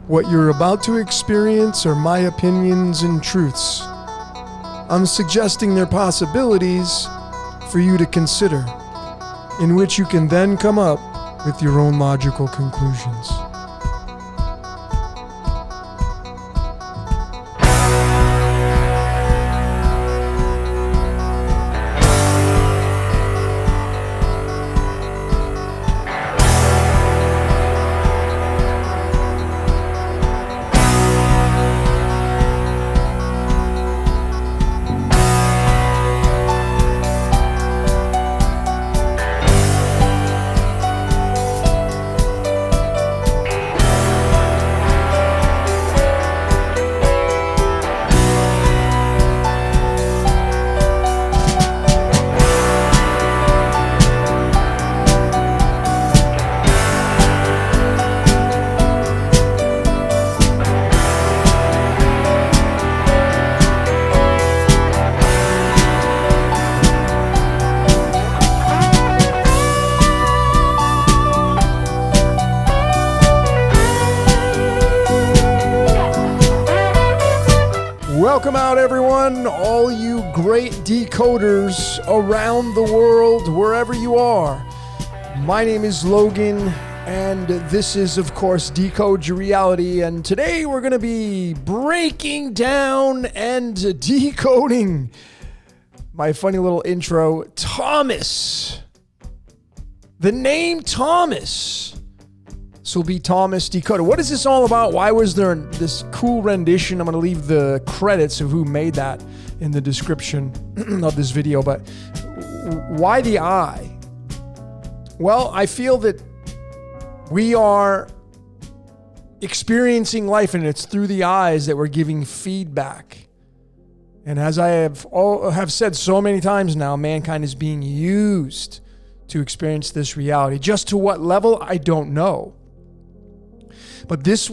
What you're about to experience are my opinions and truths. I'm suggesting they're possibilities for you to consider, in which you can then come up with your own logical conclusions. Welcome out, everyone, all you great decoders around the world, wherever you are. My name is Logan, and this is, of course, Decode Your Reality, and today we're going to be breaking down and decoding my funny little intro, Thomas. The name Thomas. This will be Thomas Decoded. What is this all about? Why was there this cool rendition? I'm going to leave the credits of who made that in the description of this video. But why the eye? Well, I feel that we are experiencing life, and it's through the eyes that we're giving feedback. And as I have said so many times now, mankind is being used to experience this reality. Just to what level, I don't know. But this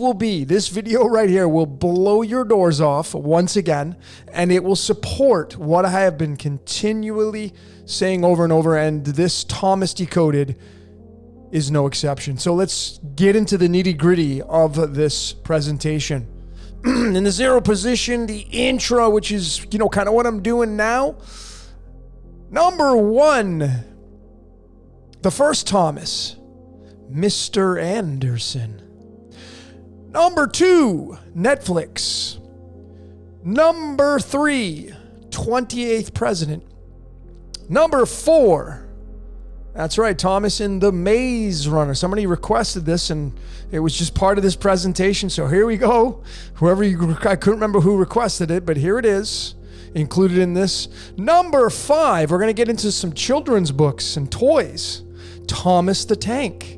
video right here will blow your doors off once again, and it will support what I have been continually saying over and over, and this Thomas Decoded is no exception. So let's get into the nitty-gritty of this presentation. In the zero position, the intro, which is, kind of what I'm doing now. Number one, the first Thomas, Mr. Anderson. Number two, Netflix. Number three, 28th president. Number four, that's right, Thomas in the Maze Runner. Somebody requested this, and it was just part of this presentation. So here we go. I couldn't remember who requested it, but here it is, included in this. Number five, we're going to get into some children's books and toys. Thomas the Tank.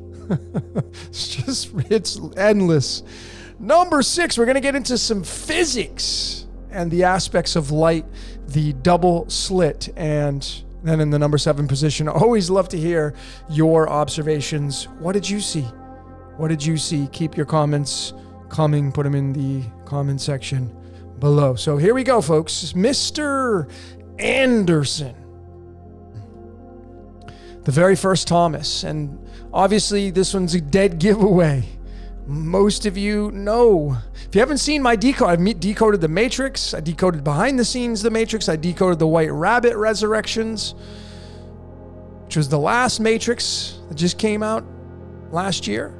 It's endless. Number six, we're going to get into some physics and the aspects of light, the double slit. And then in the number seven position, I always love to hear your observations. What did you see? What did you see? Keep your comments coming. Put them in the comment section below. So here we go, folks. Mr. Anderson. The very first Thomas, and obviously this one's a dead giveaway. Most of you know. If you haven't seen my decode, I've decoded The Matrix, I decoded behind the scenes The Matrix, I decoded the White Rabbit Resurrections, which was the last Matrix that just came out last year.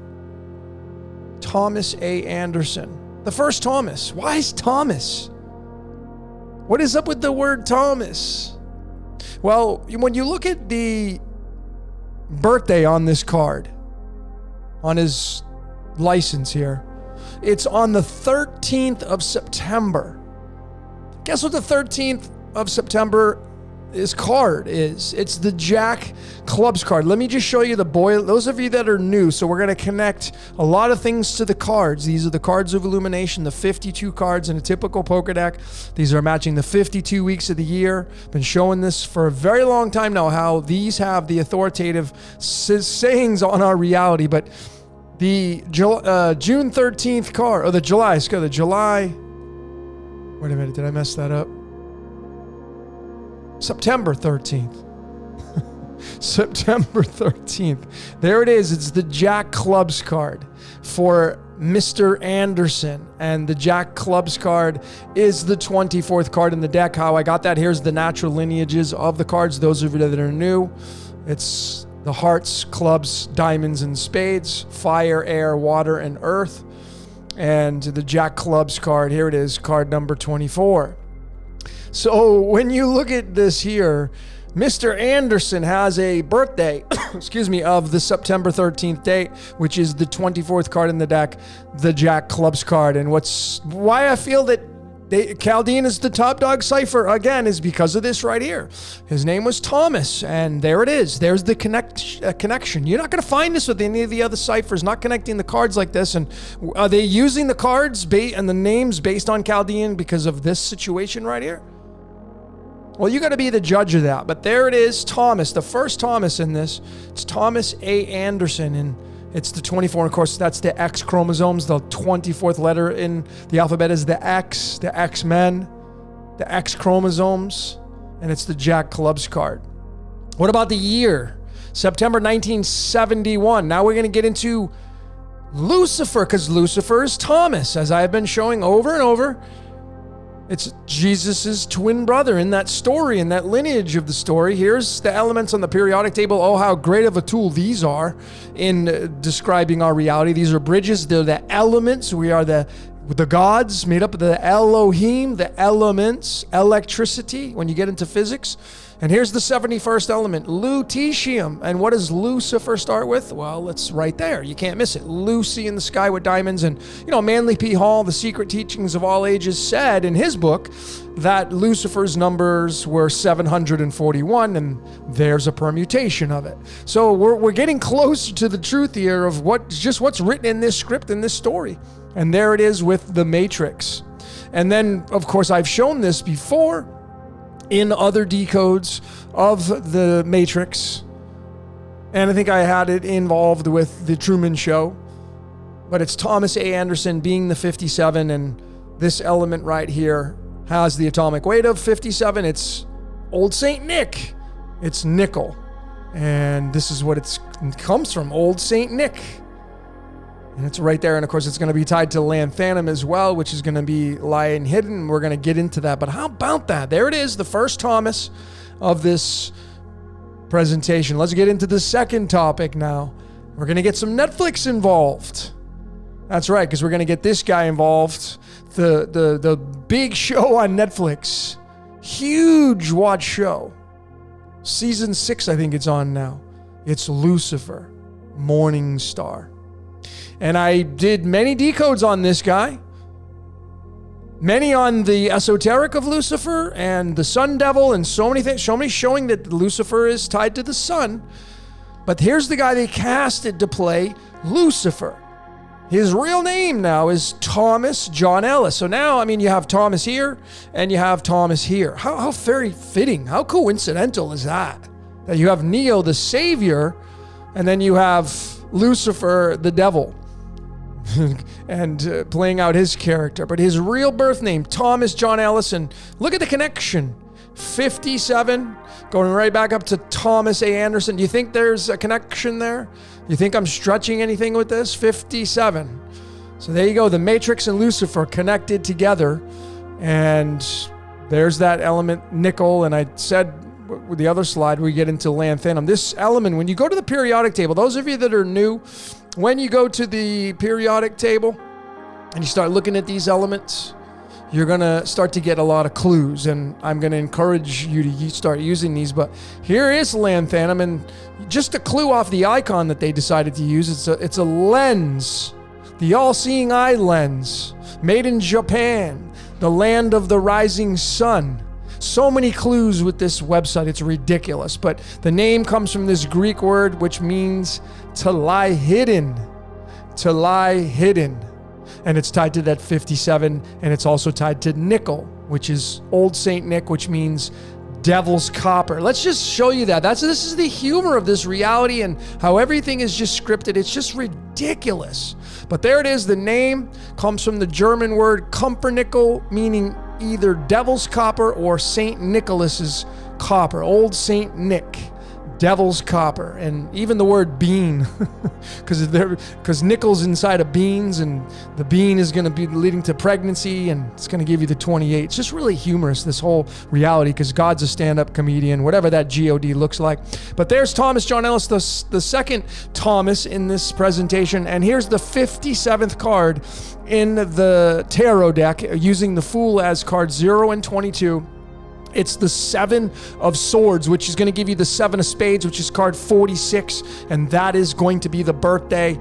Thomas A. Anderson. The first Thomas. Why is Thomas? What is up with the word Thomas? Well, when you look at the birthday on this card, on his license here, it's on the 13th of September. Guess what the 13th of September this card is. It's the Jack Clubs card. Let me just show you the boil. Those of you that are new, so we're going to connect a lot of things to the cards. These are the cards of illumination, the 52 cards in a typical poker deck. These are matching the 52 weeks of the year. Been showing this for a very long time now, how these have the authoritative sayings on our reality. But the June 13th card, or the July, let's go, the July, wait a minute, did I mess that up? September 13th. September 13th. There it is. It's the Jack Clubs card for Mr. Anderson. And the Jack Clubs card is the 24th card in the deck. How I got that, here's the natural lineages of the cards. Those of you that are new, it's the hearts, clubs, diamonds, and spades, fire, air, water, and earth. And the Jack Clubs card, here it is, card number 24. So when you look at this here, Mr. Anderson has a birthday, excuse me, of the September 13th date, which is the 24th card in the deck, the Jack Clubs card. And why I feel that Chaldean is the top dog cipher, again, is because of this right here. His name was Thomas, and there it is. There's the connection. You're not going to find this with any of the other ciphers, not connecting the cards like this. And are they using the cards and the names based on Chaldean because of this situation right here? Well, you got to be the judge of that. But there it is, Thomas, the first Thomas in this. It's Thomas A. Anderson, and it's the 24. And of course, that's the X chromosomes. The 24th letter in the alphabet is the X, the X-Men, the X chromosomes, and it's the Jack Clubs card. What about the year? September 1971. Now we're going to get into Lucifer, because Lucifer is Thomas, as I have been showing over and over. It's Jesus's twin brother in that story, in that lineage of the story. Here's the elements on the periodic table. Oh, how great of a tool these are in describing our reality. These are bridges. They're the elements. We are the gods made up of the Elohim, the elements, electricity, when you get into physics. And here's the 71st element, lutetium. And what does Lucifer start with? Well, it's right there. You can't miss it. Lucy in the sky with diamonds. And, Manly P. Hall, The Secret Teachings of All Ages, said in his book that Lucifer's numbers were 741, and there's a permutation of it. So we're getting closer to the truth here of what's written in this script, in this story. And there it is with the Matrix. And then, of course, I've shown this before in other decodes of the Matrix. And I think I had it involved with the Truman Show. But it's Thomas A. Anderson being the 57, and this element right here has the atomic weight of 57. It's Old Saint Nick. It's nickel. And this is what it comes from, Old Saint Nick. And it's right there. And of course, it's going to be tied to Lanthanum as well, which is going to be lying hidden. We're going to get into that. But how about that? There it is, the first Thomas of this presentation. Let's get into the second topic now. We're going to get some Netflix involved. That's right, because we're going to get this guy involved. The big show on Netflix. Huge watch show. Season 6, I think it's on now. It's Lucifer, Morning Star. And I did many decodes on this guy. Many on the esoteric of Lucifer and the Sun Devil and so many things. Showing that Lucifer is tied to the sun. But here's the guy they casted to play Lucifer. His real name now is Thomas John Ellis. So now, you have Thomas here and you have Thomas here. How very fitting. How coincidental is that? That you have Neo, the savior, and then you have Lucifer, the devil. And playing out his character. But his real birth name, Thomas John Ellison. Look at the connection. 57, going right back up to Thomas A. Anderson. Do you think there's a connection there? You think I'm stretching anything with this? 57. So there you go. The Matrix and Lucifer connected together. And there's that element, nickel. And I said with the other slide, we get into lanthanum. This element, when you go to the periodic table, those of you that are new, when you go to the periodic table and you start looking at these elements, you're going to start to get a lot of clues, and I'm going to encourage you to start using these. But here is lanthanum, and just a clue off the icon that they decided to use. It's a lens, the all-seeing eye lens, made in Japan, the land of the rising sun. So many clues with this website. It's ridiculous. But the name comes from this Greek word, which means to lie hidden. To lie hidden. And it's tied to that 57, and it's also tied to nickel, which is Old Saint Nick, which means devil's copper. Let's just show you that. This is the humor of this reality and how everything is just scripted. It's just ridiculous. But there it is. The name comes from the German word Kupfernickel, meaning either devil's copper or Saint Nicholas's copper. Old Saint Nick. Devil's copper, and even the word bean, because nickel's inside of beans, and the bean is going to be leading to pregnancy, and it's going to give you the 28. It's just really humorous, this whole reality, because God's a stand-up comedian, whatever that God looks like. But there's Thomas John Ellis, the second Thomas in this presentation, and here's the 57th card in the tarot deck, using the Fool as card 0 and 22. It's the 7 of Swords, which is going to give you the 7 of Spades, which is card 46. And that is going to be the birthday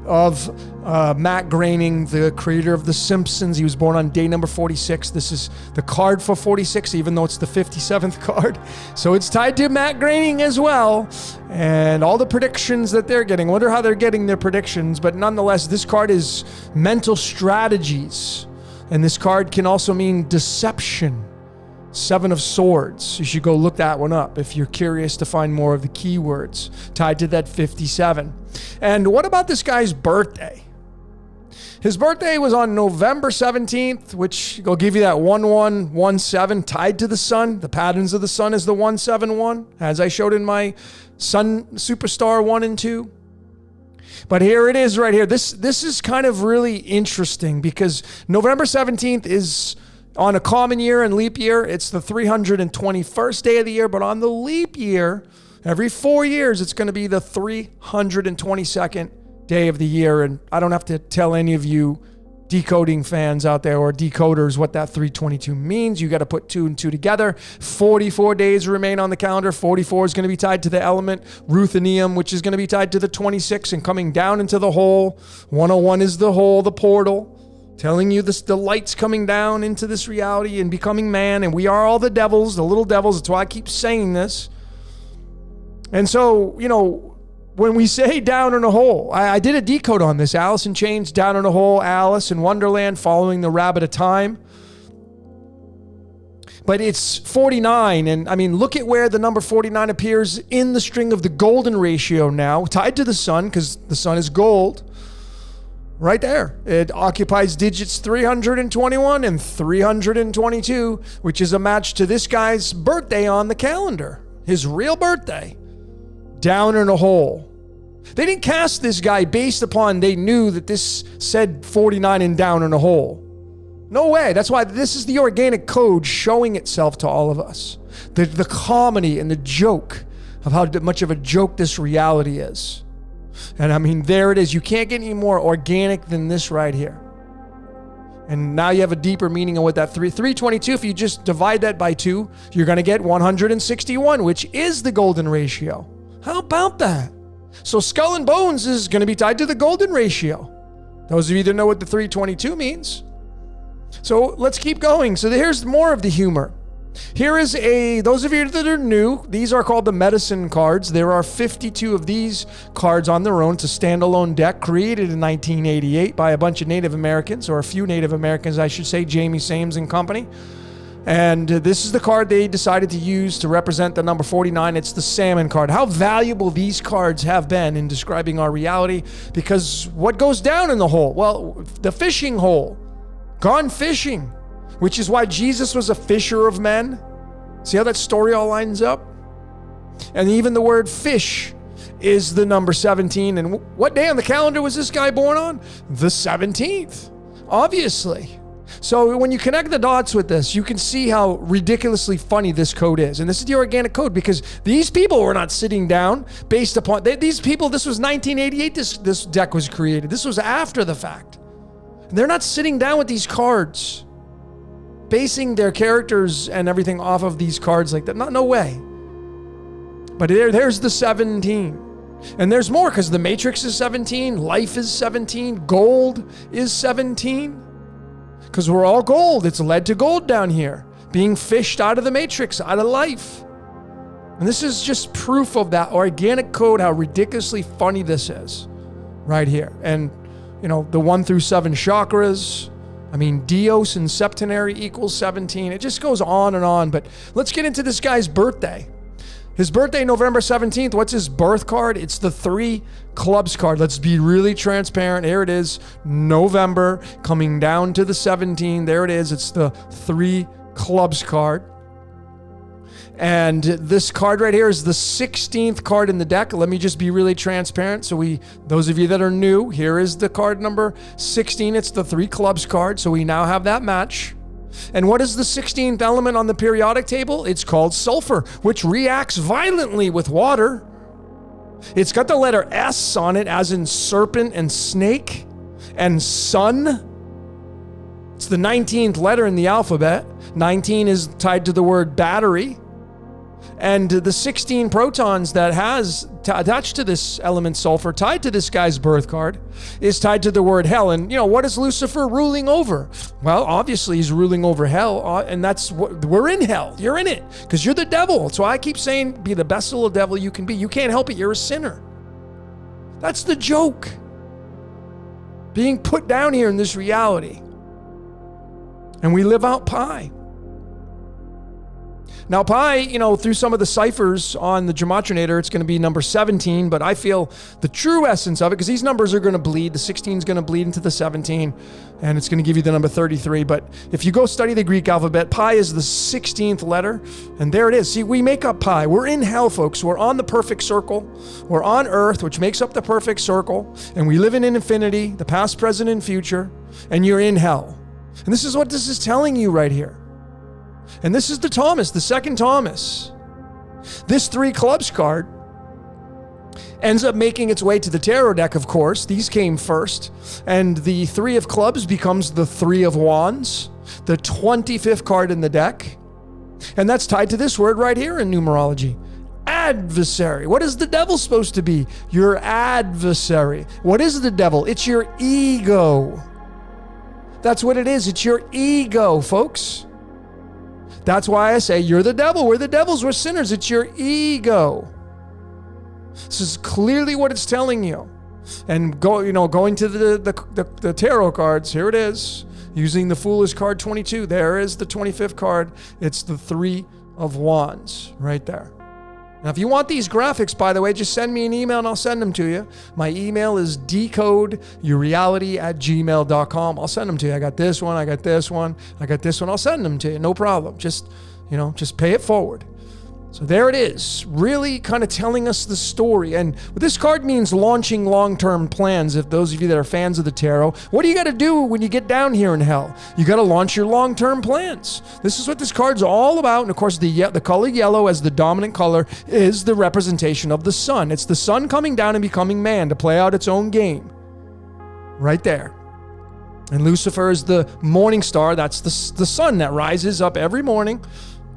of Matt Groening, the creator of The Simpsons. He was born on day number 46. This is the card for 46, even though it's the 57th card. So it's tied to Matt Groening as well. And all the predictions that they're getting. I wonder how they're getting their predictions. But nonetheless, this card is mental strategies. And this card can also mean deception. 7 of Swords. You should go look that one up if you're curious to find more of the keywords tied to that 57. And what about this guy's birthday? His birthday was on November 17th, which will give you that 1117 tied to the sun. The patterns of the sun is the 171, as I showed in my Sun Superstar 1 and 2. But here it is right here. This is kind of really interesting because November 17th is on a common year and leap year. It's the 321st day of the year, but on the leap year, every 4 years, it's going to be the 322nd day of the year. And I don't have to tell any of you decoding fans out there or decoders what that 322 means. You got to put 2 and 2 together. 44 days remain on the calendar. 44 is going to be tied to the element ruthenium, which is going to be tied to the 26 and coming down into the hole. 101 is the hole, the portal, telling you this, the light's coming down into this reality and becoming man. And we are all the devils, the little devils. That's why I keep saying this. And so, when we say down in a hole, I did a decode on this. Alice in Chains, Down in a Hole, Alice in Wonderland, Following the Rabbit of Time. But it's 49. And I mean, look at where the number 49 appears in the string of the golden ratio now, tied to the sun, because the sun is gold. Right there. It occupies digits 321 and 322, which is a match to this guy's birthday on the calendar. His real birthday. Down in a hole. They didn't cast this guy based upon they knew that this said 49 and down in a hole. No way. That's why this is the organic code showing itself to all of us. The comedy and the joke of how much of a joke this reality is. And I mean, there it is. You can't get any more organic than this right here. And now you have a deeper meaning of what that 322, if you just divide that by 2, you're going to get 161, which is the golden ratio. How about that? So Skull and Bones is going to be tied to the golden ratio. Those of you that know what the 322 means. So let's keep going. So here's more of the humor. Here is those of you that are new, these are called the medicine cards. There are 52 of these cards on their own. It's a standalone deck created in 1988 by a bunch of Native Americans, or a few Native Americans, I should say, Jamie Sames and company. And this is the card they decided to use to represent the number 49. It's the salmon card. How valuable these cards have been in describing our reality, because what goes down in the hole? Well, the fishing hole. Gone fishing. Which is why Jesus was a fisher of men. See how that story all lines up? And even the word fish is the number 17. And what day on the calendar was this guy born on? The 17th, obviously. So when you connect the dots with this, you can see how ridiculously funny this code is. And this is the organic code, because these people were not sitting down based upon... These people, this was 1988 this deck was created. This was after the fact. And they're not sitting down with these cards, basing their characters and everything off of these cards like that. No way. But there's the 17. And there's more, because the Matrix is 17, life is 17, gold is 17. Because we're all gold. It's led to gold down here. being fished out of the matrix, out of life. And this is just proof of that organic code, how ridiculously funny this is right here. And, the 1 through 7 chakras, Dios and septenary equals 17. It just goes on and on. But let's get into this guy's birthday. His birthday, November 17th. What's his birth card? It's the 3 clubs card. Let's be really transparent. Here it is, November, coming down to the 17. There it is. It's the 3 clubs card. And this card right here is the 16th card in the deck. Let me just be really transparent. So those of you that are new, here is the card number 16. It's the 3 clubs card. So we now have that match. And what is the 16th element on the periodic table? It's called sulfur, which reacts violently with water. It's got the letter S on it, as in serpent and snake and sun. It's the 19th letter in the alphabet. 19 is tied to the word battery. And the 16 protons that has attached to this element sulfur, tied to this guy's birth card, is tied to the word hell. And, what is Lucifer ruling over? Well, obviously he's ruling over hell, and that's what we're in hell. You're in it because you're the devil. So I keep saying, be the best little devil you can be. You can't help it. You're a sinner. That's the joke. Being put down here in this reality. And we live out pi. Now, pi, through some of the ciphers on the Gematrinator, it's going to be number 17, but I feel the true essence of it, because these numbers are going to bleed. The 16 is going to bleed into the 17, and it's going to give you the number 33. But if you go study the Greek alphabet, pi is the 16th letter, and there it is. See, we make up pi. We're in hell, folks. We're on the perfect circle. We're on earth, which makes up the perfect circle, and we live in infinity, the past, present, and future, and you're in hell. And this is what this is telling you right here. And this is the Thomas, the second Thomas. This 3 clubs card ends up making its way to the tarot deck, of course. These came first. And the 3 of clubs becomes the 3 of wands, the 25th card in the deck. And that's tied to this word right here in numerology. Adversary. What is the devil supposed to be? Your adversary. What is the devil? It's your ego. That's what it is. It's your ego, folks. That's why I say you're the devil. We're the devils. We're sinners. It's your ego. This is clearly what it's telling you. And going to the tarot cards, here it is. Using the Foolish card 22. There is the 25th card. It's the 3 of wands right there. Now, if you want these graphics, by the way, just send me an email and I'll send them to you. My email is decodeyourreality@gmail.com. I'll send them to you. I got this one. I got this one. I got this one. I'll send them to you. No problem. Just pay it forward. So there it is, really kind of telling us the story. And this card means launching long-term plans. If those of you that are fans of the tarot, what do you got to do when you get down here in hell? You got to launch your long-term plans. This is what this card's all about. And of course, the color yellow as the dominant color is the representation of the sun. It's the sun coming down and becoming man to play out its own game. Right there. And Lucifer is the morning star. That's the sun that rises up every morning.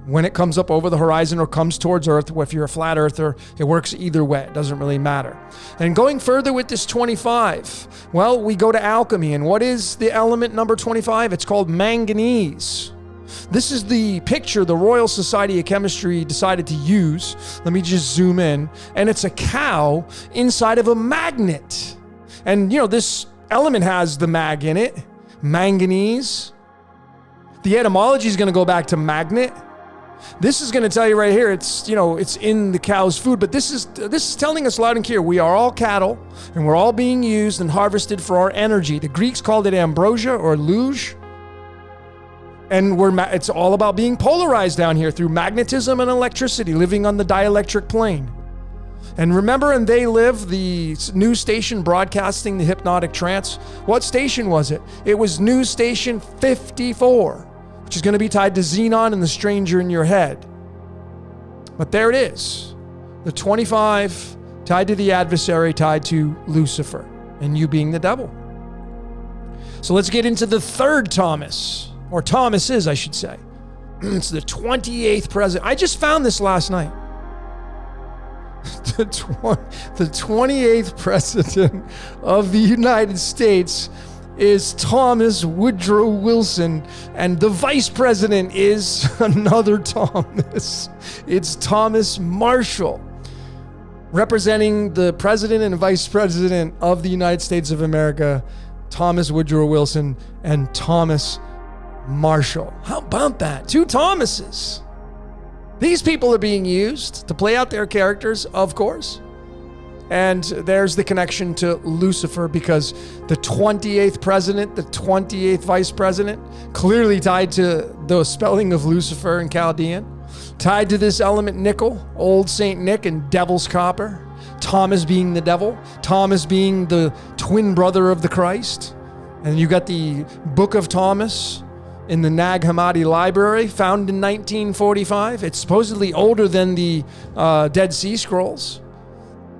When it comes up over the horizon or comes towards Earth, if you're a flat earther, it works either way. It doesn't really matter. And going further with this 25, well, we go to alchemy. And what is the element number 25? It's called manganese. This is the picture the Royal Society of Chemistry decided to use. Let me just zoom in. And it's a cow inside of a magnet. And, this element has the mag in it, manganese. The etymology is going to go back to magnet. This is going to tell you right here, it's in the cow's food, but this is telling us loud and clear, we are all cattle, and we're all being used and harvested for our energy. The Greeks called it ambrosia or luge, and it's all about being polarized down here through magnetism and electricity, living on the dielectric plane. And remember, and They Live, the news station broadcasting the hypnotic trance, what station was it? It was news station 54. Which is going to be tied to Xenon and the stranger in your head. But there it is. The 25 tied to the adversary, tied to Lucifer, and you being the devil. So let's get into the third Thomas, or Thomases, I should say. It's the 28th president. I just found this last night. The 28th president of the United States is Thomas Woodrow Wilson, and the vice president is another Thomas. It's Thomas Marshall, representing the president and vice president of the United States of America, Thomas Woodrow Wilson and Thomas Marshall. How about that? Two Thomases. These people are being used to play out their characters, of course. And there's the connection to Lucifer, because the 28th president, the 28th vice president, clearly tied to the spelling of Lucifer in Chaldean, tied to this element nickel, old Saint Nick and devil's copper, Thomas being the devil, Thomas being the twin brother of the Christ. And you got the Book of Thomas in the Nag Hammadi Library, found in 1945. It's supposedly older than the Dead Sea Scrolls.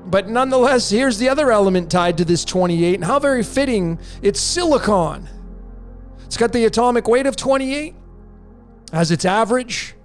But nonetheless, here's the other element tied to this 28, and how very fitting, it's silicon. It's got the atomic weight of 28 as its average.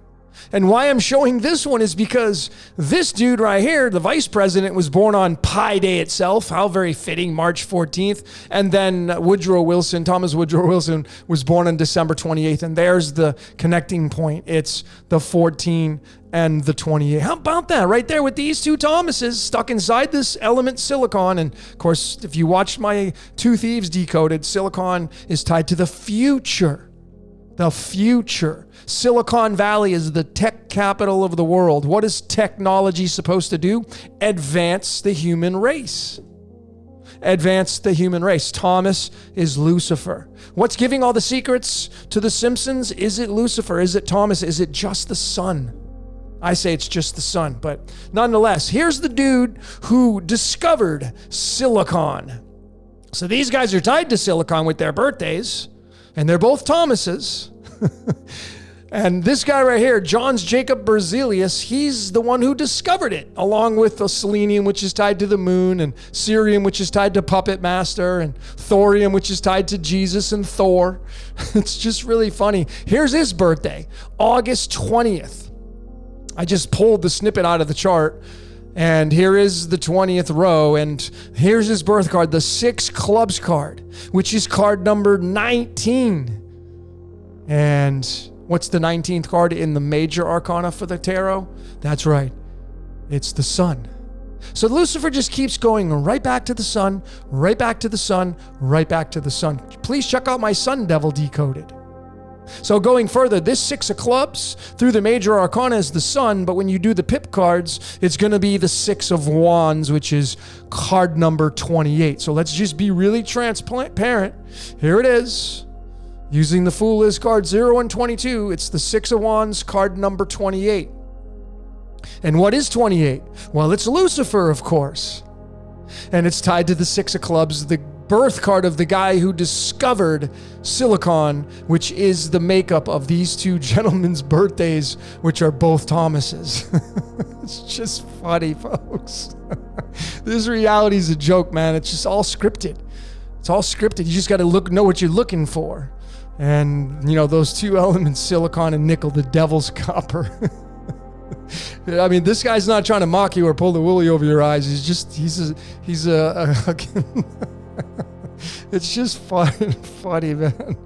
And why I'm showing this one is because this dude right here, the vice president, was born on Pi Day itself. How very fitting, March 14th. And then Thomas Woodrow Wilson, was born on December 28th. And there's the connecting point. It's the 14 and the 28. How about that? Right there with these two Thomases stuck inside this element silicon. And of course, if you watched my Two Thieves Decoded, silicon is tied to the future. The future. Silicon Valley is the tech capital of the world. What is technology supposed to do? Advance the human race. Advance the human race. Thomas is Lucifer. What's giving all the secrets to the Simpsons? Is it Lucifer? Is it Thomas? Is it just the sun? I say it's just the sun, but nonetheless, here's the dude who discovered silicon. So these guys are tied to silicon with their birthdays, and they're both Thomases. And this guy right here, Johns Jacob Berzelius, he's the one who discovered it, along with the selenium, which is tied to the moon, and cerium, which is tied to Puppet Master, and thorium, which is tied to Jesus and Thor. It's just really funny. Here's his birthday, August 20th. I just pulled the snippet out of the chart, and here is the 20th row, and here's his birth card, the 6 clubs card, which is card number 19. And what's the 19th card in the major arcana for the tarot? That's right. It's the sun. So Lucifer just keeps going right back to the sun, right back to the sun, right back to the sun. Please check out my Sun Devil Decoded. So going further, this 6 of clubs through the major arcana is the sun, but when you do the pip cards, it's going to be the 6 of wands, which is card number 28. So let's just be really transparent. Here it is. Using the Fool is card 0 and 22, it's the 6 of wands, card number 28. And what is 28? Well, it's Lucifer, of course. And it's tied to the 6 of clubs, the birth card of the guy who discovered silicon, which is the makeup of these two gentlemen's birthdays, which are both Thomases. It's just funny, folks. This reality is a joke, man. It's just all scripted. It's all scripted. You just got to know what you're looking for. And, you know, those two elements, silicon and nickel, the devil's copper. I mean, this guy's not trying to mock you or pull the woolly over your eyes. He's a it's just funny, man.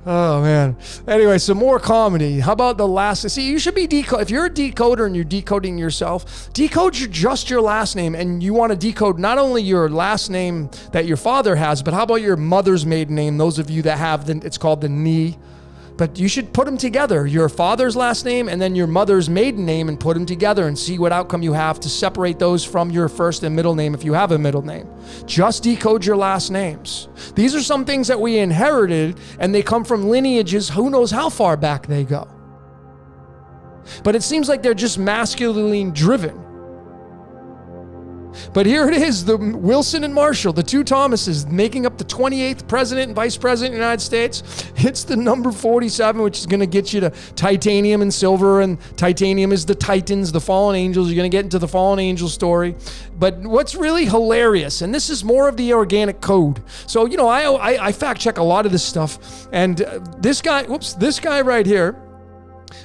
Oh, man. Anyway, some more comedy. How about the last? See, you should be if you're a decoder and you're decoding yourself, decode just your last name, and you want to decode not only your last name that your father has, but how about your mother's maiden name? Those of you that have it's called the knee. But you should put them together, your father's last name and then your mother's maiden name, and put them together and see what outcome you have to separate those from your first and middle name if you have a middle name. Just decode your last names. These are some things that we inherited, and they come from lineages, who knows how far back they go. But it seems like they're just masculinely driven. But here it is, the Wilson and Marshall, the two Thomases, making up the 28th president and vice president of the United States. It's the number 47, which is going to get you to titanium and silver, and titanium is the Titans, the fallen angels. You're going to get into the fallen angel story. But what's really hilarious, and this is more of the organic code. So, you know, I fact check a lot of this stuff. And this guy right here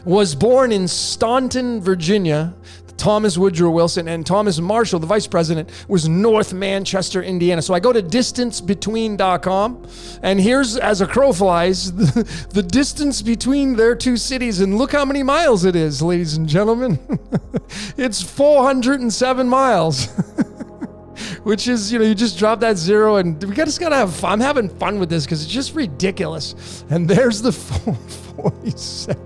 was born in Staunton, Virginia, Thomas Woodrow Wilson, and Thomas Marshall, the vice president, was North Manchester, Indiana. So I go to distancebetween.com, and here's, as a crow flies, the distance between their two cities, and look how many miles it is, ladies and gentlemen. It's 407 miles. Which is, you just drop that zero, and we just gotta have fun. I'm having fun with this because it's just ridiculous. And there's the 447.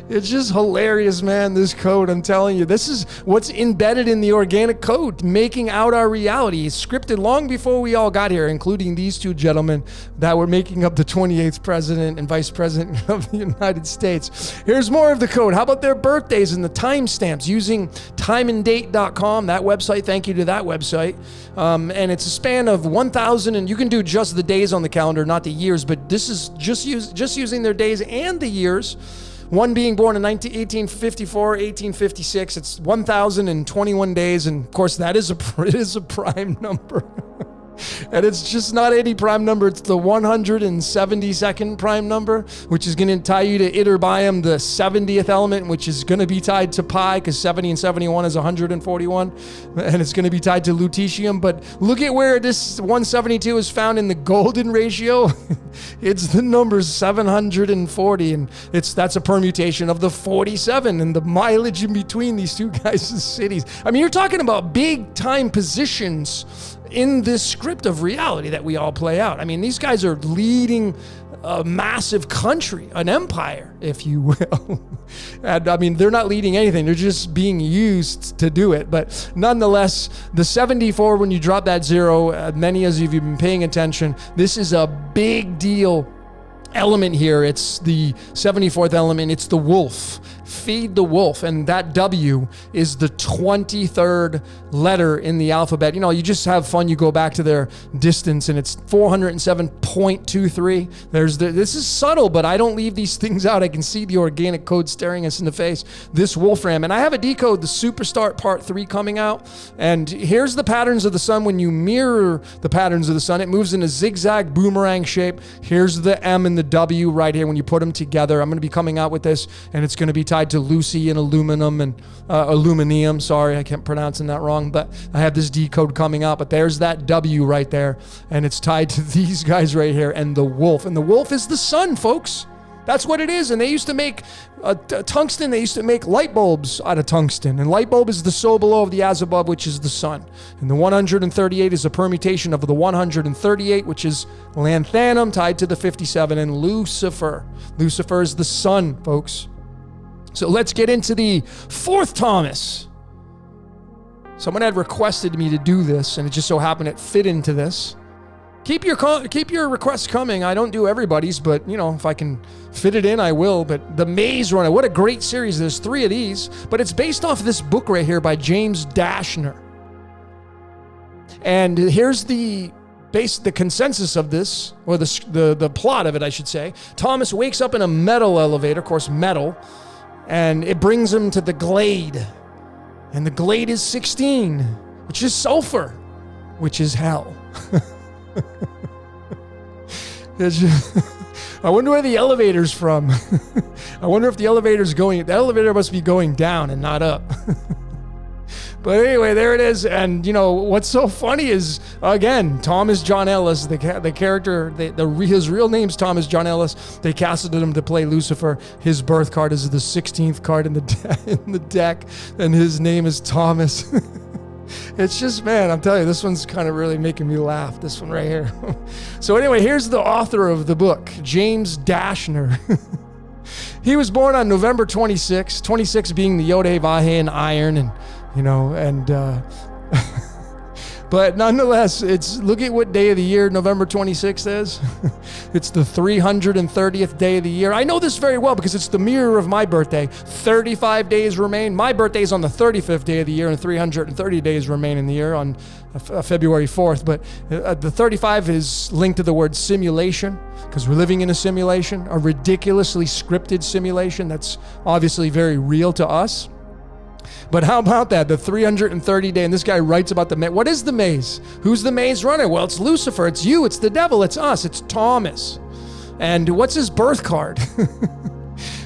It's just hilarious, man, this code. I'm telling you, this is what's embedded in the organic code, making out our reality. It's scripted long before we all got here, including these two gentlemen that were making up the 28th president and vice president of the United States. Here's more of the code. How about their birthdays and the timestamps using timeanddate.com, that website? Thank you to that website. And it's a span of 1,000, and you can do just the days on the calendar, not the years, but this is just using their days and the years. One being born in 1854, 1856. It's 1,021 days, and of course that is it is a prime number. And it's just not any prime number. It's the 172nd prime number, which is going to tie you to Iterbium, the 70th element, which is going to be tied to pi, because 70 and 71 is 141, and it's going to be tied to lutetium. But look at where this 172 is found in the golden ratio. It's the number 740, and that's a permutation of the 47 and the mileage in between these two guys' cities. I mean, you're talking about big time positions in this script of reality that we all play out. I mean, these guys are leading a massive country, an empire, if you will. And I mean, they're not leading anything. They're just being used to do it. But nonetheless, the 74, when you drop that zero, many of you have been paying attention, this is a big deal element here. It's the 74th element. It's the wolf. Feed the wolf. And that W is the 23rd letter in the alphabet. You just have fun. You go back to their distance, and it's 407.23. This is subtle, but I don't leave these things out. I can see the organic code staring us in the face. This Wolfram. And I have a decode, the Superstart Part 3 coming out. And here's the patterns of the sun. When you mirror the patterns of the sun, it moves in a zigzag boomerang shape. Here's the M and the W right here. When you put them together, I'm going to be coming out with this, and it's going to be tied to Lucy and aluminum and aluminium. Sorry, I kept pronouncing that wrong, but I have this decode coming out. But there's that W right there, and it's tied to these guys right here and the wolf. And the wolf is the sun, folks. That's what it is. And they used to make tungsten. They used to make light bulbs out of tungsten. And light bulb is the so below of the as above, which is the sun. And the 138 is a permutation of the 138, which is lanthanum tied to the 57 and Lucifer. Lucifer is the sun, folks. So let's get into the fourth Thomas. Someone had requested me to do this, and it just so happened it fit into this. Keep your requests coming. I don't do everybody's, but if I can fit it in, I will. But the Maze Runner, what a great series. There's 3 of these, but it's based off this book right here by James Dashner. And here's the consensus of this, or the plot of it, I should say. Thomas wakes up in a metal elevator, of course, metal, and it brings him to the Glade. And the Glade is 16, which is sulfur, which is hell. I wonder where the elevator's from. I wonder if the elevator must be going down and not up. But anyway, there it is. And what's so funny is, again, Thomas John Ellis, the character, his real name's Thomas John Ellis. They casted him to play Lucifer. His birth card is the 16th card in the deck, and his name is Thomas. It's just, man, I'm telling you, this one's kind of really making me laugh, this one right here. So anyway, here's the author of the book, James Dashner. He was born on November 26, 26 being the Yod-Heh Vahe in iron, and but nonetheless, look at what day of the year November 26th is. It's the 330th day of the year. I know this very well because it's the mirror of my birthday. 35 days remain. My birthday's on the 35th day of the year, and 330 days remain in the year on February 4th. But the 35 is linked to the word simulation, because we're living in a simulation, a ridiculously scripted simulation that's obviously very real to us. But how about that? The 330 day, and this guy writes about the maze. What is the maze? Who's the maze runner? Well, it's Lucifer, it's you, it's the devil, it's us, it's Thomas. And what's his birth card?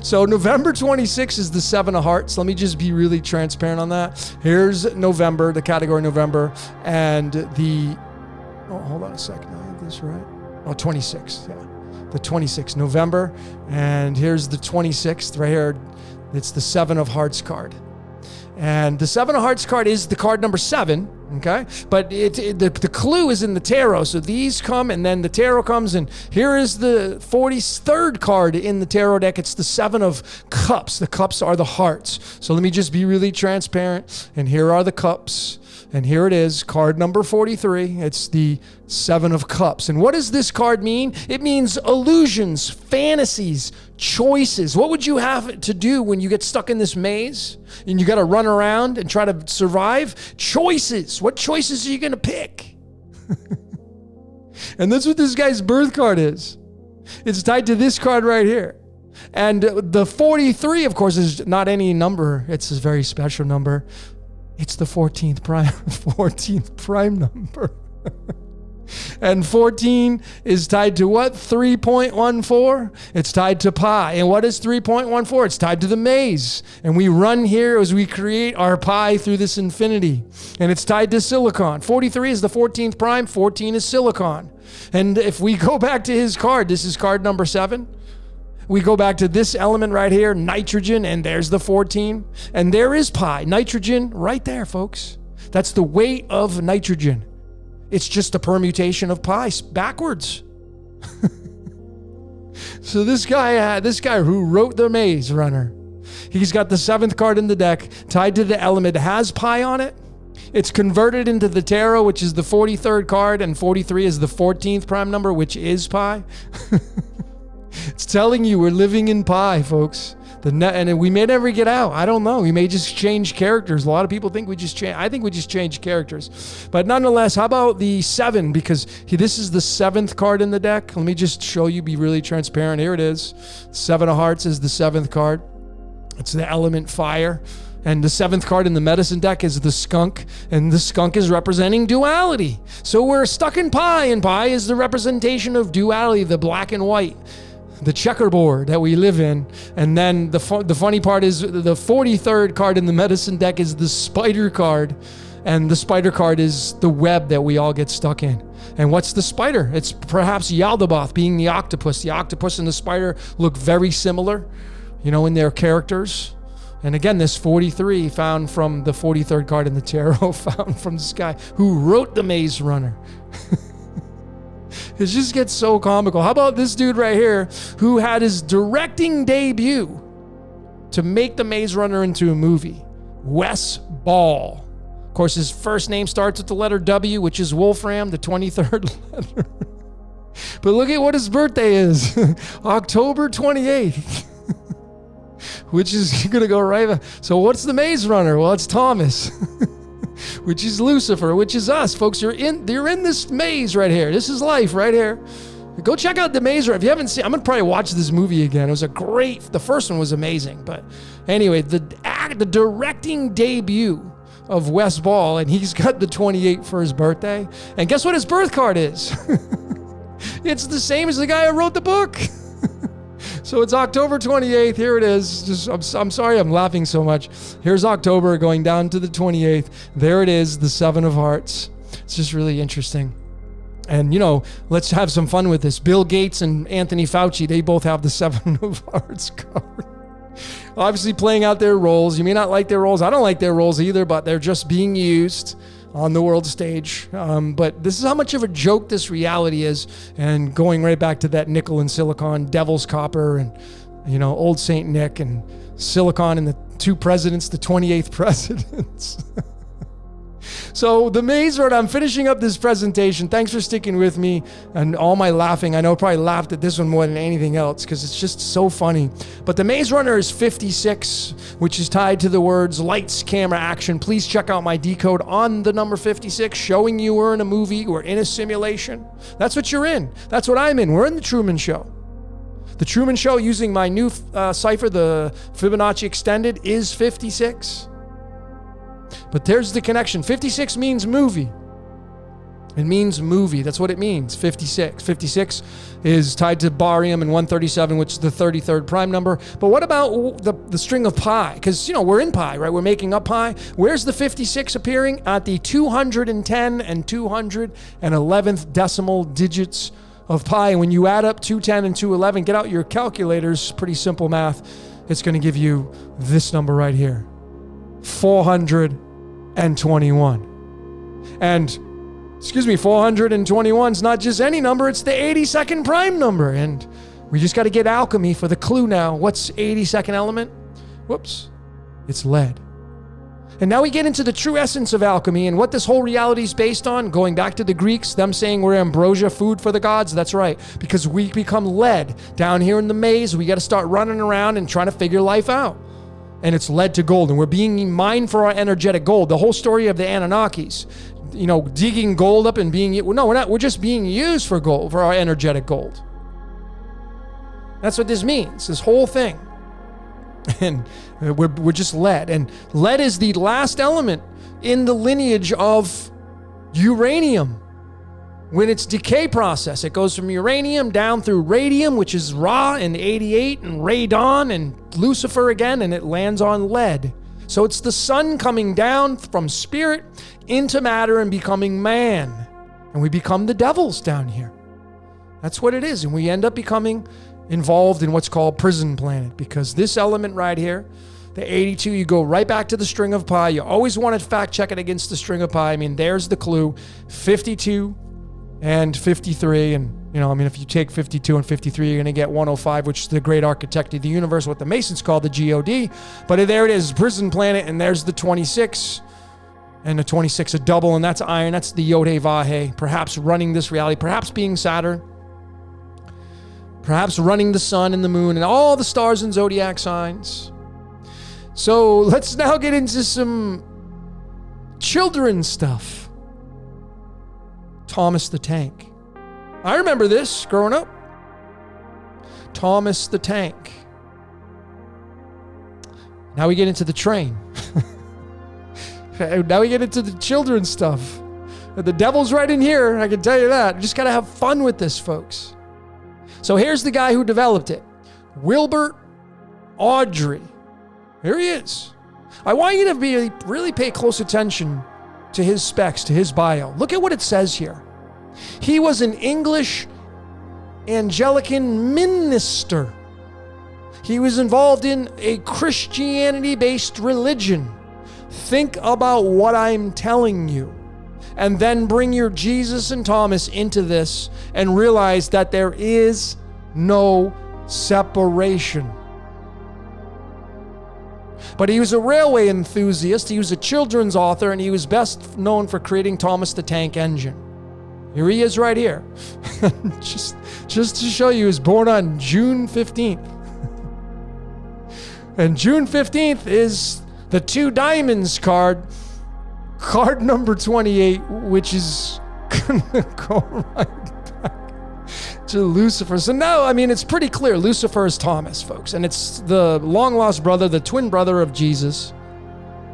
So November 26th is the 7 of hearts. Let me just be really transparent on that. Here's November, the category November, and hold on a second. I have this right. 26th, yeah. The 26th, November, and here's the 26th right here. It's the 7 of hearts card. And the 7 of hearts card is the card number 7, okay? But the clue is in the tarot. So these come, and then the tarot comes, and here is the 43rd card in the tarot deck. It's the 7 of cups. The cups are the hearts. So let me just be really transparent. And here are the cups. And here it is, card number 43. It's the 7 of cups. And what does this card mean? It means illusions, fantasies, choices. What would you have to do when you get stuck in this maze and you got to run around and try to survive? Choices. What choices are you going to pick? And that's what this guy's birth card is. It's tied to this card right here. And the 43, of course, is not any number. It's a very special number. It's the 14th prime number. And 14 is tied to what? 3.14? It's tied to pi. And what is 3.14? It's tied to the maze. And we run here as we create our pi through this infinity. And it's tied to silicon. 43 is the 14th prime. 14 is silicon. And if we go back to his card, this is card number 7. We go back to this element right here, nitrogen, and there's the 14. And there is pi, nitrogen right there, folks. That's the weight of nitrogen. It's just a permutation of pi backwards. So this guy who wrote the Maze Runner, he's got the 7th card in the deck tied to the element, has pi on it. It's converted into the tarot, which is the 43rd card, and 43 is the 14th prime number, which is pi. It's telling you we're living in pi, folks. And we may never get out. I don't know. We may just change characters. A lot of people think we just change. I think we just change characters. But nonetheless, how about the 7? Because this is the 7th card in the deck. Let me just show you, be really transparent. Here it is. 7 of hearts is the 7th card. It's the element fire. And the 7th card in the medicine deck is the skunk, and the skunk is representing duality. So we're stuck in pi, and pi is the representation of duality, the black and white, the checkerboard that we live in. And then the funny part is the 43rd card in the medicine deck is the spider card, and the spider card is the web that we all get stuck in. And what's the spider? It's perhaps Yaldabaoth being the octopus. The octopus and the spider look very similar, in their characters. And again, this 43 found from the 43rd card in the tarot, found from this guy who wrote the Maze Runner. It just gets so comical. How about this dude right here who had his directing debut to make the Maze Runner into a movie? Wes Ball. Of course, his first name starts with the letter W, which is Wolfram, the 23rd letter. But look at what his birthday is. October 28th. Which is going to go right back. So what's the Maze Runner? Well, it's Thomas, which is Lucifer, which is us. Folks, you're in this maze right here. This is life right here. Go check out the Maze Runner. If you haven't seen, I'm going to probably watch this movie again. It was the first one was amazing. But anyway, the directing debut of Wes Ball, and he's got the 28th for his birthday. And guess what his birth card is? It's the same as the guy who wrote the book. So it's October 28th. Here it is. I'm sorry I'm laughing so much. Here's October going down to the 28th. There it is, the 7 of hearts. It's just really interesting. And, let's have some fun with this. Bill Gates and Anthony Fauci, they both have the 7 of hearts card. Obviously playing out their roles. You may not like their roles. I don't like their roles either, but they're just being used on the world stage. But this is how much of a joke this reality is. And going right back to that nickel and silicon, devil's copper, and, old Saint Nick, and silicon, and the 2 presidents, the 28th presidents. So the Maze Runner, I'm finishing up this presentation. Thanks for sticking with me and all my laughing. I know I probably laughed at this one more than anything else because it's just so funny. But the Maze Runner is 56, which is tied to the words lights, camera, action. Please check out my decode on the number 56, showing you we're in a movie, we're in a simulation. That's what you're in. That's what I'm in. We're in the Truman Show. The Truman Show, using my new cipher, the Fibonacci Extended, is 56. But there's the connection. 56 means movie. It means movie. That's what it means, 56. 56 is tied to barium, and 137, which is the 33rd prime number. But what about the string of pi? Because, we're in pi, right? We're making up pi. Where's the 56 appearing? At the 210 and 211th decimal digits of pi. And when you add up 210 and 211, get out your calculators, pretty simple math. It's going to give you this number right here, 421. And 421 is not just any number, it's the 82nd prime number. And we just got to get alchemy for the clue now. What's 82nd element? Whoops, it's lead. And now we get into the true essence of alchemy and what this whole reality is based on. Going back to the Greeks, them saying we're ambrosia, food for the gods. That's right, because we become lead down here in the maze. We got to start running around and trying to figure life out. And it's led to gold, and we're being mined for our energetic gold. The whole story of the Anunnakis, digging we're not. We're just being used for gold, for our energetic gold. That's what this means, this whole thing. And we're just lead. And lead is the last element in the lineage of uranium. When its decay process, it goes from uranium down through radium, which is Ra and 88, and radon and Lucifer again, and it lands on lead. So it's the sun coming down from spirit into matter and becoming man. And we become the devils down here. That's what it is. And we end up becoming involved in what's called prison planet, because this element right here, the 82, you go right back to the string of pi. You always want to fact check it against the string of pi. There's the clue, 52 and 53. And, if you take 52 and 53, you're going to get 105, which is the great architect of the universe, what the Masons call the God. But there it is, prison planet, and there's the 26. And the 26, a double, and that's iron. That's the Yod-Heh-Vah-Heh, perhaps running this reality, perhaps being Saturn, perhaps running the sun and the moon and all the stars and zodiac signs. So let's now get into some children's stuff. Thomas the Tank. I remember this growing up. Thomas the Tank. Now we get into the train. Now we get into the children's stuff. The devil's right in here, I can tell you that. You just got to have fun with this, folks. So here's the guy who developed it. Wilbert Awdry. Here he is. I want you to really pay close attention to his specs, to his bio. Look at what it says here. He was an English Anglican minister. He was involved in a Christianity-based religion. Think about what I'm telling you, and then bring your Jesus and Thomas into this and realize that there is no separation. But he was a railway enthusiast, he was a children's author, and he was best known for creating Thomas the Tank Engine. Here he is right here. just to show you, he was born on June 15th. And June 15th is the Two Diamonds card number 28, which is gonna go right back to Lucifer. So now, it's pretty clear. Lucifer is Thomas, folks. And it's the long-lost brother, the twin brother of Jesus.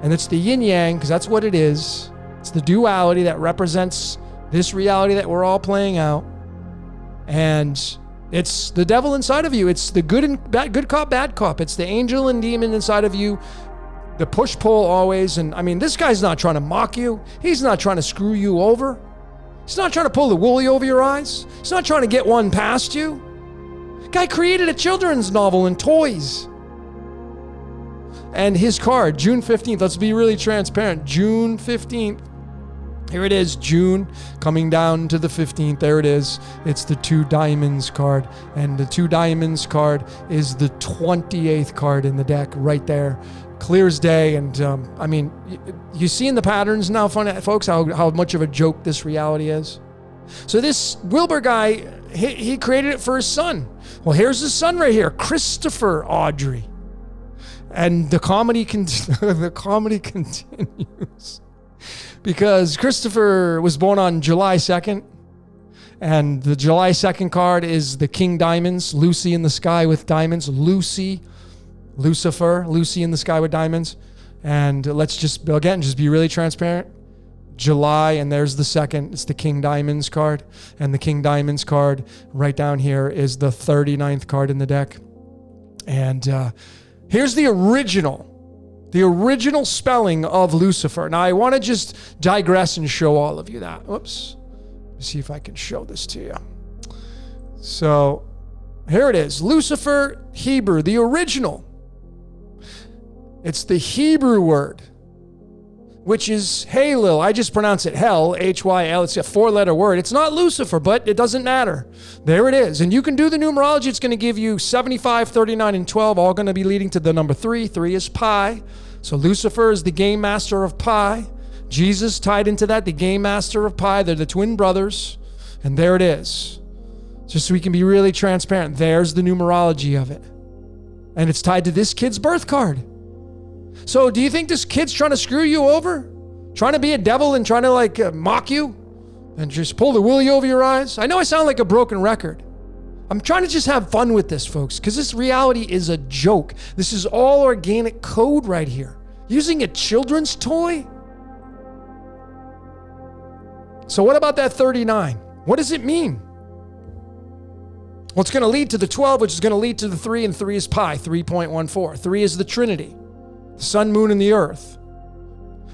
And it's the yin-yang, because that's what it is. It's the duality that represents this reality that we're all playing out. And it's the devil inside of you. It's the good cop, bad cop. It's the angel and demon inside of you. The push-pull always. And this guy's not trying to mock you. He's not trying to screw you over. He's not trying to pull the woolly over your eyes. He's not trying to get one past you. Guy created a children's novel and toys. And his card, June 15th. Let's be really transparent. June 15th. Here it is, June, coming down to the 15th. There it is. It's the Two Diamonds card. And the Two Diamonds card is the 28th card in the deck right there. Clear as day. And you seeing the patterns now, folks, how much of a joke this reality is? So this Wilbur guy, he created it for his son. Well, here's his son right here, Christopher Awdry. And the comedy continues. Because Christopher was born on July 2nd, and the July 2nd card is the King Diamonds, Lucy in the sky with diamonds, Lucifer, Lucy in the sky with diamonds. And let's just be really transparent. July, and there's the second. It's the King Diamonds card. And the King Diamonds card right down here is the 39th card in the deck. And here's the original spelling of Lucifer. Now, I want to just digress and show all of you that. Whoops. Let me see if I can show this to you. So here it is. Lucifer, Hebrew, the original. It's the Hebrew word, which is Halil. I just pronounce it hell, H-Y-L. It's a 4-letter word. It's not Lucifer, but it doesn't matter. There it is. And you can do the numerology. It's going to give you 75, 39, and 12, all going to be leading to the number 3. 3 is pi. So Lucifer is the game master of pi. Jesus tied into that, the game master of pi. They're the twin brothers. And there it is. Just so we can be really transparent. There's the numerology of it. And it's tied to this kid's birth card. So do you think this kid's trying to screw you over? Trying to be a devil and trying to mock you? And just pull the woolly over your eyes? I know I sound like a broken record. I'm trying to just have fun with this, folks, because this reality is a joke. This is all organic code right here. Using a children's toy? So what about that 39? What does it mean? Well, it's going to lead to the 12, which is going to lead to the 3, and 3 is pi, 3.14. 3 is the Trinity, the sun, moon, and the earth.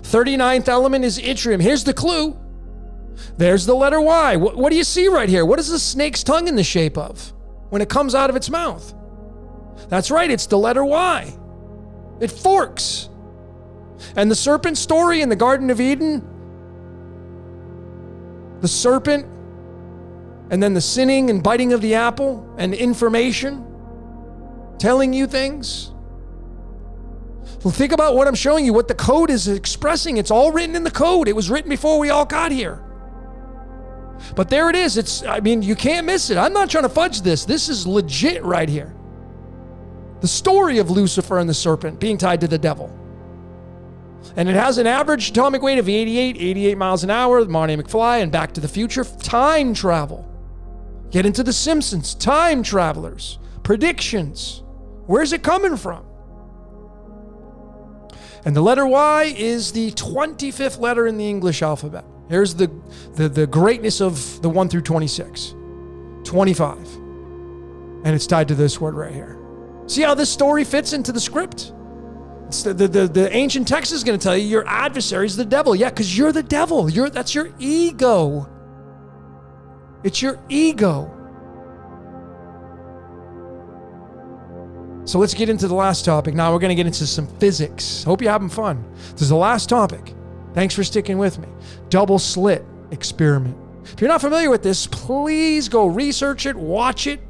39th element is yttrium. Here's the clue. There's the letter Y. What do you see right here? What is the snake's tongue in the shape of when it comes out of its mouth? That's right, it's the letter Y. It forks. And the serpent story in the Garden of Eden, the serpent, and then the sinning and biting of the apple and information, telling you things. Well, think about what I'm showing you, what the code is expressing. It's all written in the code. It was written before we all got here. But there it is. You can't miss it. I'm not trying to fudge this. This is legit right here. The story of Lucifer and the serpent being tied to the devil. And it has an average atomic weight of 88 miles an hour, Marty McFly, and Back to the Future, time travel. Get into The Simpsons, time travelers, predictions. Where's it coming from? And the letter Y is the 25th letter in the English alphabet. Here's the greatness of the 1 through 26. 25. And it's tied to this word right here. See how this story fits into the script? It's the ancient text is going to tell you your adversary is the devil. Yeah, because you're the devil. That's your ego. It's your ego. So let's get into the last topic. Now we're going to get into some physics. Hope you're having fun. This is the last topic. Thanks for sticking with me. Double slit experiment. If you're not familiar with this, please go research it, watch it.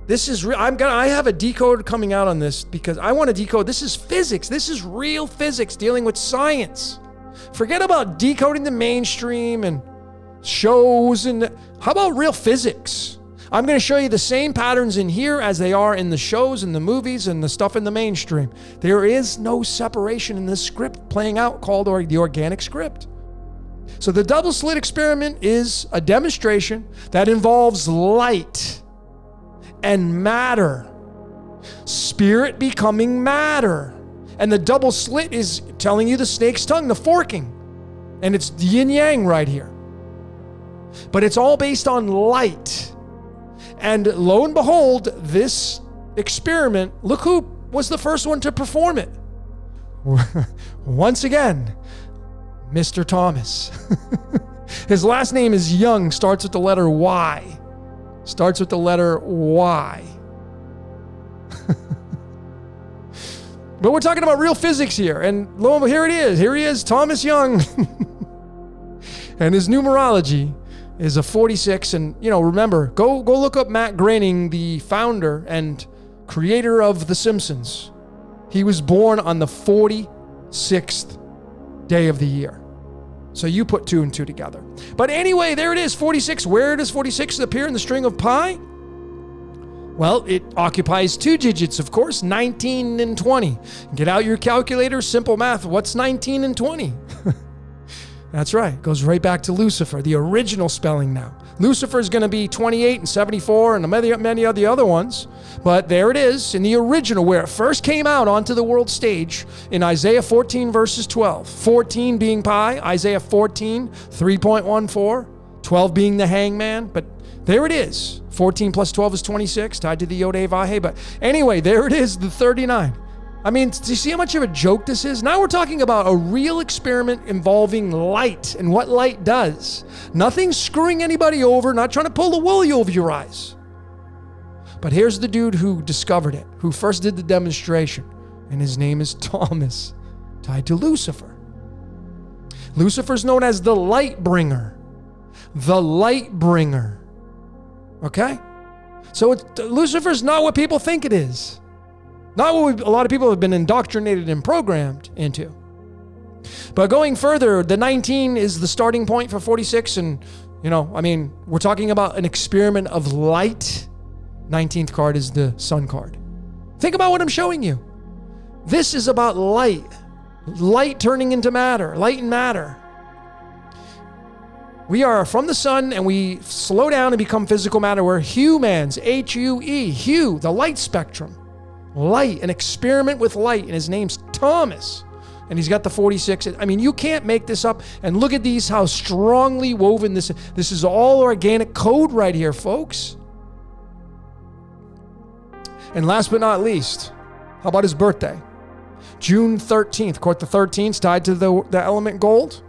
This is real. I have a decoder coming out on this because I want to decode. This is physics. This is real physics dealing with science. Forget about decoding the mainstream and shows and how about real physics? I'm going to show you the same patterns in here as they are in the shows and the movies and the stuff in the mainstream. There is no separation in this script playing out called the organic script. So the double slit experiment is a demonstration that involves light and matter, spirit becoming matter. And the double slit is telling you the snake's tongue, the forking. And it's yin yang right here. But it's all based on light. And lo and behold, this experiment, look who was the first one to perform it. Once again, Mr. Thomas. His last name is Young, starts with the letter Y. Starts with the letter Y. But we're talking about real physics here. And lo and behold, here it is. Here he is, Thomas Young. And his numerology is a 46. And, remember, go look up Matt Groening, the founder and creator of The Simpsons. He was born on the 46th day of the year. So you put 2 and 2 together. But anyway, there it is, 46. Where does 46 appear in the string of pi? Well, it occupies 2 digits, of course, 19 and 20. Get out your calculator, simple math. What's 19 and 20? That's right. Goes right back to Lucifer, the original spelling now. Lucifer is going to be 28 and 74 and many of the other ones. But there it is in the original where it first came out onto the world stage in Isaiah 14 verses 12. 14 being pi, Isaiah 14, 3.14, 12 being the hangman. But there it is. 14 plus 12 is 26, tied to the Yod-Heh-Vah-Heh. But anyway, there it is, the 39. I mean, do you see how much of a joke this is? Now we're talking about a real experiment involving light and what light does. Nothing screwing anybody over, not trying to pull the wool over your eyes. But here's the dude who discovered it, who first did the demonstration, and his name is Thomas, tied to Lucifer. Lucifer's known as the light bringer. The light bringer. Okay? So Lucifer's not what people think it is. Not what a lot of people have been indoctrinated and programmed into. But going further, the 19 is the starting point for 46. And, we're talking about an experiment of light. 19th card is the sun card. Think about what I'm showing you. This is about light. Light turning into matter. Light and matter. We are from the sun and we slow down and become physical matter. We're humans. H-U-E. Hue, the light spectrum. Light, an experiment with light, and his name's Thomas. And he's got the 46. I mean, you can't make this up. And look at these, how strongly woven this is all organic code right here, folks. And last but not least, how about his birthday? June 13th. Of course, the 13th is tied to the element gold.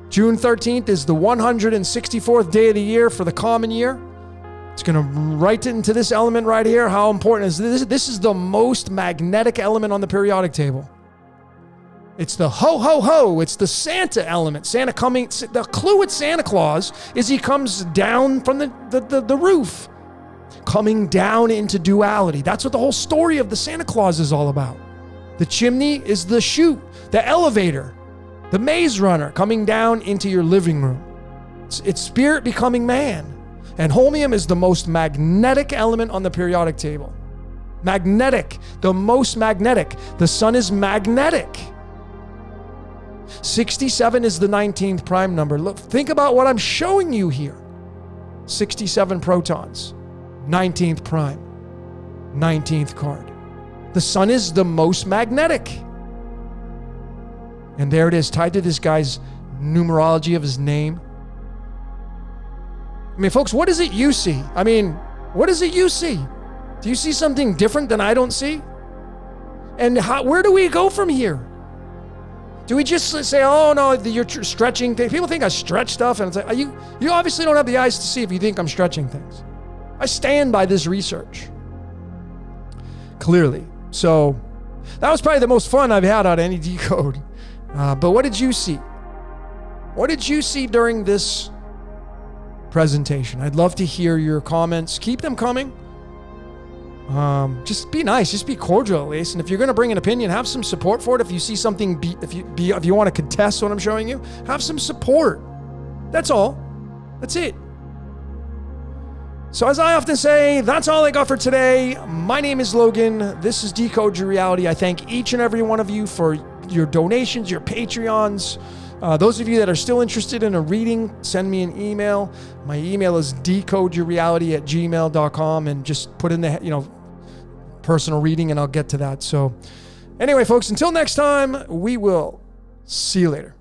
June 13th is the 164th day of the year for the common year. It's going to write it into this element right here. How important is this? This is the most magnetic element on the periodic table. It's the ho, ho, ho. It's the Santa element. Santa coming. The clue with Santa Claus is he comes down from the roof, coming down into duality. That's what the whole story of the Santa Claus is all about. The chimney is the chute, the elevator, the maze runner coming down into your living room. It's spirit becoming man. And holmium is the most magnetic element on the periodic table. Magnetic, the most magnetic. The sun is magnetic. 67 is the 19th prime number. Look, think about what I'm showing you here. 67 protons, 19th prime, 19th card. The sun is the most magnetic. And there it is, tied to this guy's numerology of his name. I mean, folks, what is it you see? I mean, what is it you see? Do you see something different than I don't see? And where do we go from here? Do we just say, oh, no, you're stretching things? People think I stretch stuff, and it's like, you obviously don't have the eyes to see if you think I'm stretching things. I stand by this research. Clearly. So that was probably the most fun I've had out of any decode. But what did you see? What did you see during this presentation? I'd love to hear your comments. Keep them coming. Just be nice. Just be cordial, at least. And if you're going to bring an opinion, have some support for it. If you see something, if you want to contest what I'm showing you, have some support. That's all. That's it. So as I often say, that's all I got for today. My name is Logan. This is Decode Your Reality. I thank each and every one of you for your donations, your Patreons. Those of you that are still interested in a reading, send me an email. My email is decodeyourreality@gmail.com, and just put in the, personal reading, and I'll get to that. So anyway, folks, until next time, we will see you later.